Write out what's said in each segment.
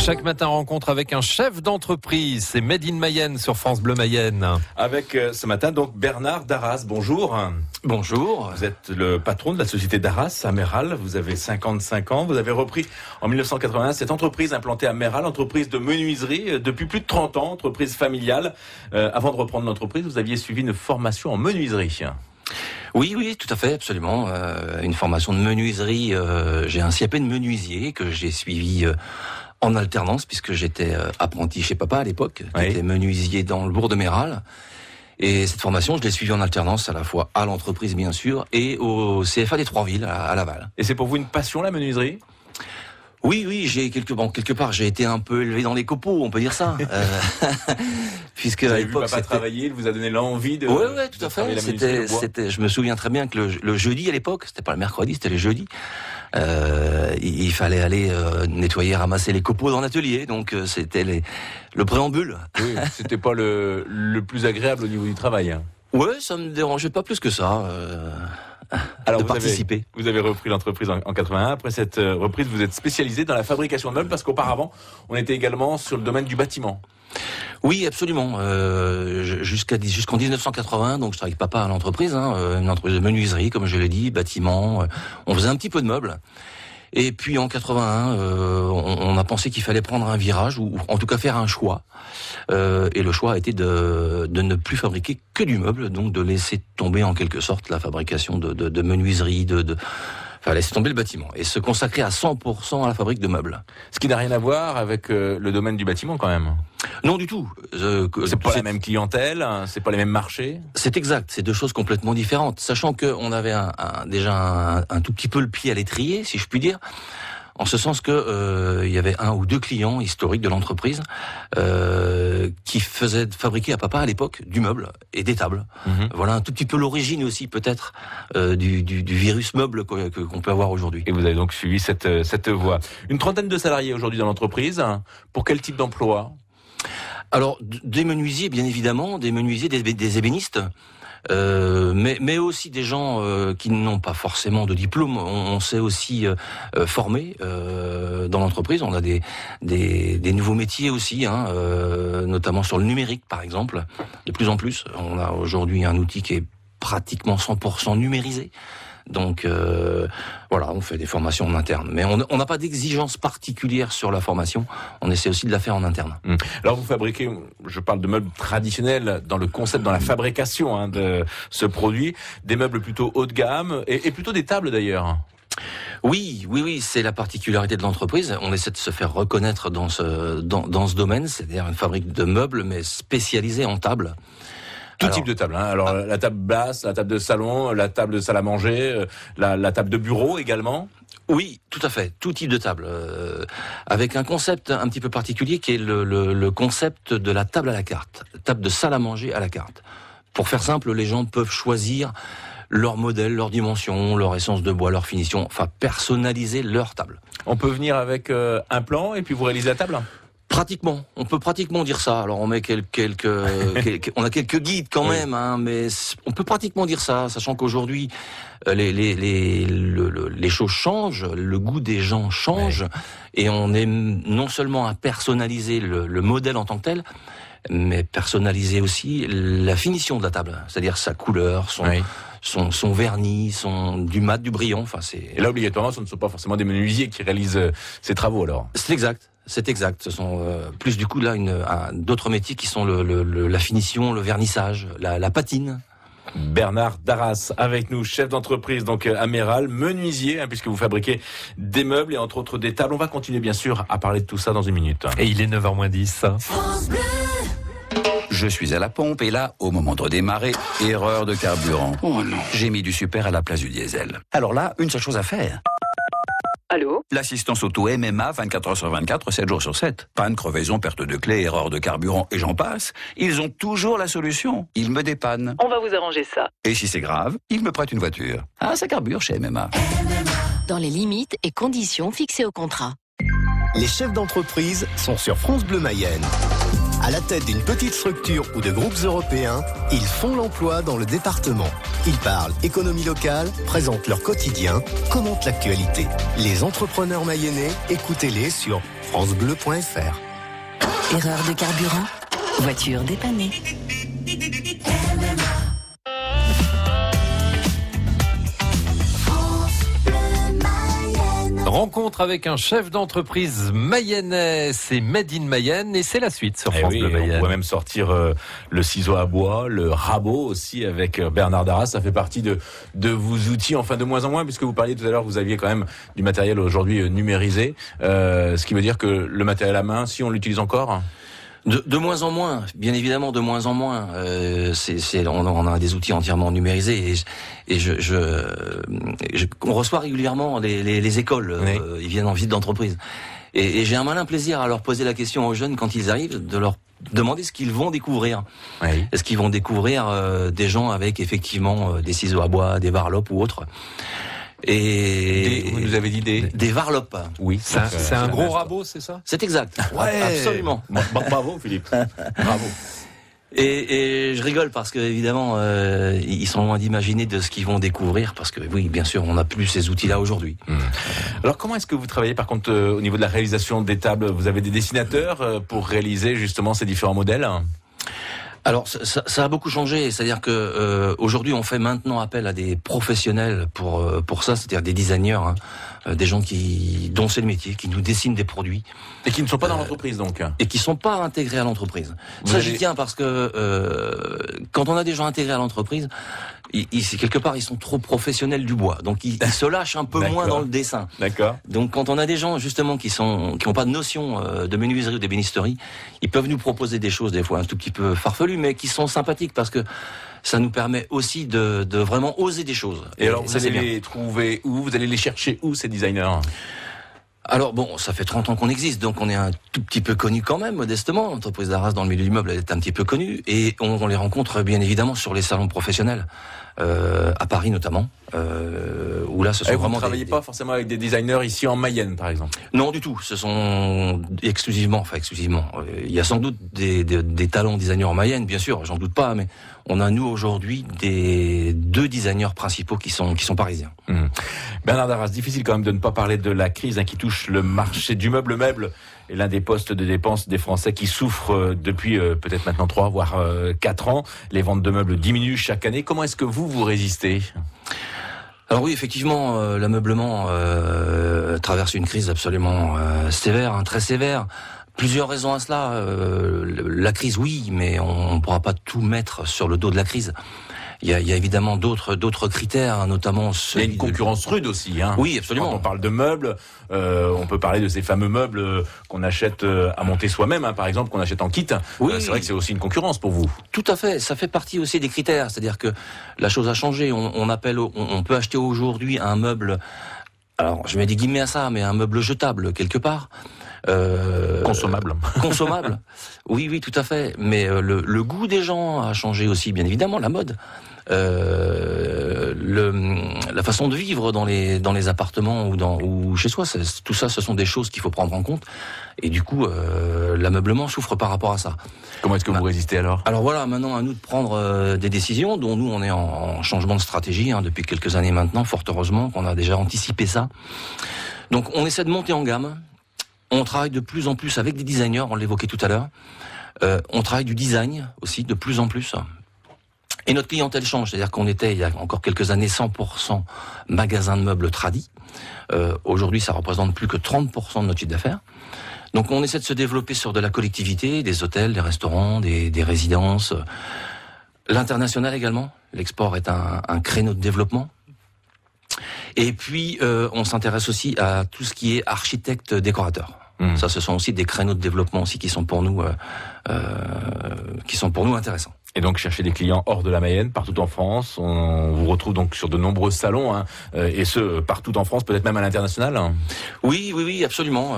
Chaque matin, rencontre avec un chef d'entreprise. C'est Made in Mayenne sur France Bleu Mayenne. Avec ce matin, donc, Bernard Darras. Bonjour. Bonjour. Vous êtes le patron de la société Darras à Méral. Vous avez 55 ans. Vous avez repris en 1981 cette entreprise implantée à Méral, entreprise de menuiserie depuis plus de 30 ans, entreprise familiale. Avant de reprendre l'entreprise, vous aviez suivi une formation en menuiserie. Oui, tout à fait, absolument. Une formation de menuiserie. J'ai un CAP de menuisier que j'ai suivi en alternance, puisque j'étais apprenti chez papa à l'époque, qui était menuisier dans le bourg de Méral. Et cette formation, je l'ai suivie en alternance à la fois à l'entreprise, bien sûr, et au CFA des Trois-Villes, à Laval. Et c'est pour vous une passion, la menuiserie ? Oui, j'ai quelque part, j'ai été un peu élevé dans les copeaux, on peut dire ça. Puisque vous à avez vu l'époque, papa travailler, il vous a donné l'envie de. Ouais, tout à fait. C'était, je me souviens très bien que le jeudi à l'époque, c'était pas le mercredi, c'était le jeudi. Il fallait aller nettoyer, ramasser les copeaux dans l'atelier, donc c'était le préambule. Oui, c'était pas le plus agréable au niveau du travail. Ouais, ça me dérangeait pas plus que ça. Alors de participer. Vous avez repris l'entreprise en 81. Après cette reprise, vous êtes spécialisé dans la fabrication de meubles parce qu'auparavant, on était également sur le domaine du bâtiment. Oui, absolument. Jusqu'en 1980, donc je travaillais avec papa à l'entreprise, une entreprise de menuiserie, comme je l'ai dit, bâtiment. On faisait un petit peu de meubles. Et puis en 81, on a pensé qu'il fallait prendre un virage, ou en tout cas faire un choix. Et le choix a été de ne plus fabriquer que du meuble, donc de laisser tomber en quelque sorte la fabrication de menuiserie, enfin laisser tomber le bâtiment et se consacrer à 100% à la fabrique de meubles. Ce qui n'a rien à voir avec le domaine du bâtiment quand même. Non du tout. C'est pas la même clientèle, c'est pas les mêmes marchés. C'est exact, c'est deux choses complètement différentes. Sachant que on avait déjà un tout petit peu le pied à l'étrier, si je puis dire. En ce sens que il y avait un ou deux clients historiques de l'entreprise qui faisaient fabriquer à papa à l'époque du meuble et des tables. Voilà un tout petit peu l'origine aussi peut-être du virus meuble qu'on peut avoir aujourd'hui. Et vous avez donc suivi cette voie. Une trentaine de salariés aujourd'hui dans l'entreprise. Pour quel type d'emploi ? Alors des menuisiers bien évidemment, des menuisiers, des ébénistes. Mais aussi des gens qui n'ont pas forcément de diplôme. On s'est aussi formé dans l'entreprise. On a des nouveaux métiers aussi, notamment sur le numérique par exemple. De plus en plus, on a aujourd'hui un outil qui est pratiquement 100% numérisé. Donc voilà, on fait des formations en interne. Mais on n'a pas d'exigence particulière sur la formation. On essaie aussi de la faire en interne. Alors vous fabriquez, je parle de meubles traditionnels dans le concept, dans la fabrication de ce produit, des meubles plutôt haut de gamme et plutôt des tables d'ailleurs. Oui, c'est la particularité de l'entreprise. On essaie de se faire reconnaître dans ce domaine, c'est-à-dire une fabrique de meubles mais spécialisée en tables. Tout type de table. Alors la table basse, la table de salon, la table de salle à manger, la table de bureau également. Oui, tout à fait. Tout type de table. Avec un concept un petit peu particulier qui est le concept de la table à la carte. Table de salle à manger à la carte. Pour faire simple, les gens peuvent choisir leur modèle, leur dimension, leur essence de bois, leur finition. Enfin, personnaliser leur table. On peut venir avec un plan et puis vous réalisez la table ? Pratiquement, on peut pratiquement dire ça. Alors on met on a quelques guides quand même, mais on peut pratiquement dire ça, sachant qu'aujourd'hui les choses changent, le goût des gens change, et on est non seulement à personnaliser le modèle en tant que tel, mais personnaliser aussi la finition de la table, c'est-à-dire sa couleur, son vernis, du mat, du brillant. Enfin, et là, obligatoirement, ce ne sont pas forcément des menuisiers qui réalisent ces travaux, alors. C'est exact. Ce sont plus du coup là d'autres métiers qui sont la finition, le vernissage, la patine. Bernard Darras avec nous, chef d'entreprise donc à Méral, menuisier puisque vous fabriquez des meubles et entre autres des tables. On va continuer bien sûr à parler de tout ça dans une minute. Et il est 9h-10. Je suis à la pompe et là, au moment de redémarrer, erreur de carburant. Oh non. J'ai mis du super à la place du diesel. Alors là, une seule chose à faire. Allô ? L'assistance auto MMA 24 heures sur 24, 7 jours sur 7. Panne, crevaison, perte de clé, erreur de carburant et j'en passe. Ils ont toujours la solution. Ils me dépannent. On va vous arranger ça. Et si c'est grave, ils me prêtent une voiture. Ah, ça carbure chez MMA. Dans les limites et conditions fixées au contrat. Les chefs d'entreprise sont sur France Bleu Mayenne. À la tête d'une petite structure ou de groupes européens, ils font l'emploi dans le département. Ils parlent économie locale, présentent leur quotidien, commentent l'actualité. Les entrepreneurs mayennais, écoutez-les sur francebleu.fr. Erreur de carburant. Voiture dépannée. Rencontre avec un chef d'entreprise mayennais, c'est Made in Mayenne et c'est la suite sur France Bleu Mayenne. On pourrait même sortir le ciseau à bois, le rabot aussi avec Bernard Darras. Ça fait partie de vos outils, enfin de moins en moins, puisque vous parliez tout à l'heure, vous aviez quand même du matériel aujourd'hui numérisé, ce qui veut dire que le matériel à main, si on l'utilise encore. De moins en moins, bien évidemment, de moins en moins. On a des outils entièrement numérisés et on reçoit régulièrement les écoles. Oui. Ils viennent en visite d'entreprise et j'ai un malin plaisir à leur poser la question aux jeunes quand ils arrivent, de leur demander ce qu'ils vont découvrir. Oui. Est-ce qu'ils vont découvrir des gens avec effectivement des ciseaux à bois, des varlopes ou autres. Et Vous nous avez dit des varlopes. Oui, C'est un gros rabot, c'est ça? C'est exact. Ouais. Absolument. Bravo Philippe. Bravo. Et je rigole parce que évidemment ils sont loin d'imaginer de ce qu'ils vont découvrir parce que oui, bien sûr, on n'a plus ces outils-là aujourd'hui. Alors comment est-ce que vous travaillez par contre au niveau de la réalisation des tables? Vous avez des dessinateurs pour réaliser justement ces différents modèles? Alors ça a beaucoup changé, c'est-à-dire que aujourd'hui on fait maintenant appel à des professionnels pour ça, c'est-à-dire des designers, des gens dont c'est le métier, qui nous dessinent des produits Et qui ne sont pas dans l'entreprise donc. et qui sont pas intégrés à l'entreprise. J'y tiens parce que quand on a des gens intégrés à l'entreprise, quelque part ils sont trop professionnels du bois, donc ils se lâchent un peu moins dans le dessin. D'accord. Donc quand on a des gens justement qui ont pas de notion de menuiserie ou d'ébénisterie, ils peuvent nous proposer des choses des fois un tout petit peu farfelues, mais qui sont sympathiques parce que ça nous permet aussi de vraiment oser des choses. Et alors vous allez les trouver où? Vous allez les chercher où ces designers? Alors bon, ça fait 30 ans qu'on existe, donc on est un tout petit peu connu quand même, modestement. L'entreprise Darras dans le milieu du meuble, elle est un petit peu connue, et on les rencontre bien évidemment sur les salons professionnels, à Paris notamment, où là ce sont vraiment. Vous ne travaillez pas forcément avec des designers ici en Mayenne, par exemple? Non, du tout. Ce sont exclusivement. Il y a sans doute des talents designers en Mayenne, bien sûr, j'en doute pas, mais on a nous aujourd'hui des 2 designers principaux qui sont parisiens. Bernard Darras, difficile quand même de ne pas parler de la crise qui touche le marché du meuble est l'un des postes de dépenses des Français qui souffrent depuis peut-être maintenant 3 voire 4 ans. Les ventes de meubles diminuent chaque année. Comment est-ce que vous résistez? Alors oui, effectivement, l'ameublement traverse une crise absolument sévère, très sévère. Plusieurs raisons à cela. La crise, oui, mais on ne pourra pas tout mettre sur le dos de la crise. Il y a évidemment d'autres critères, notamment il y a une concurrence rude aussi. Oui, absolument. Quand on parle de meubles, on peut parler de ces fameux meubles qu'on achète à monter soi-même, par exemple, qu'on achète en kit. Oui. C'est vrai que c'est aussi une concurrence pour vous. Tout à fait. Ça fait partie aussi des critères. C'est-à-dire que la chose a changé. On peut acheter aujourd'hui un meuble. Alors, je mets des guillemets à ça, mais un meuble jetable quelque part. Consommable. Consommable. Oui, tout à fait. Mais le goût des gens a changé aussi, bien évidemment, la mode. La façon de vivre dans les appartements ou chez soi, tout ça, ce sont des choses qu'il faut prendre en compte. Et du coup, l'ameublement souffre par rapport à ça. Comment est-ce que vous résistez alors? Alors voilà, maintenant à nous de prendre des décisions, dont nous on est en changement de stratégie depuis quelques années maintenant, fort heureusement qu'on a déjà anticipé ça. Donc on essaie de monter en gamme. On travaille de plus en plus avec des designers, on l'évoquait tout à l'heure. On travaille du design aussi, de plus en plus. Et notre clientèle change, c'est-à-dire qu'on était, il y a encore quelques années, 100% magasin de meubles tradis. Aujourd'hui, ça représente plus que 30% de notre chiffre d'affaires. Donc on essaie de se développer sur de la collectivité, des hôtels, des restaurants, des résidences. L'international également. L'export est un créneau de développement. Et puis, on s'intéresse aussi à tout ce qui est architecte-décorateur. Ça, ce sont aussi des créneaux de développement aussi qui sont pour nous intéressants. Et donc chercher des clients hors de la Mayenne, partout en France. On vous retrouve donc sur de nombreux salons, hein, et ce partout en France, peut-être même à l'international. Oui, absolument.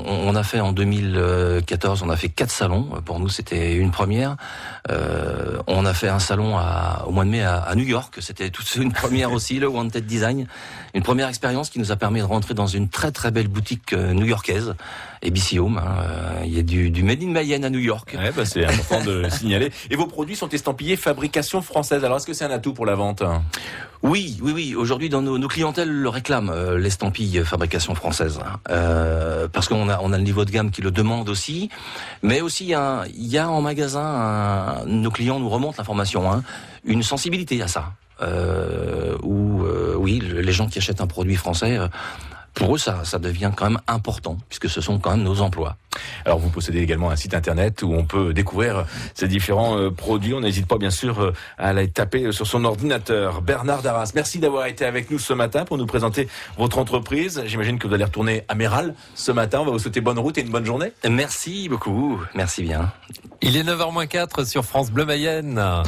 On a fait en 2014, on a fait 4 salons. Pour nous, c'était une première. On a fait un salon au mois de mai à New York. C'était toute une première aussi, le Wanted Design. Une première expérience qui nous a permis de rentrer dans une très très belle boutique new-yorkaise, ABC Home. Il y a du Made in Mayenne à New York. Ouais, c'est important de signaler. Et vos produits sont estampillés fabrication française. Alors est-ce que c'est un atout pour la vente ? Oui. Aujourd'hui, dans nos clientèles le réclament, l'estampille fabrication française, parce qu'on a le niveau de gamme qui le demande aussi. Mais aussi, il y a en magasin, nos clients nous remontent l'information, une sensibilité à ça. Oui, les gens qui achètent un produit français, pour eux, ça devient quand même important, puisque ce sont quand même nos emplois. Alors vous possédez également un site internet où on peut découvrir ces différents produits. On n'hésite pas bien sûr à les taper sur son ordinateur. Bernard Darras, merci d'avoir été avec nous ce matin pour nous présenter votre entreprise. J'imagine que vous allez retourner à Méral ce matin. On va vous souhaiter bonne route et une bonne journée. Merci beaucoup, merci bien. Il est 9h-4 sur France Bleu Mayenne.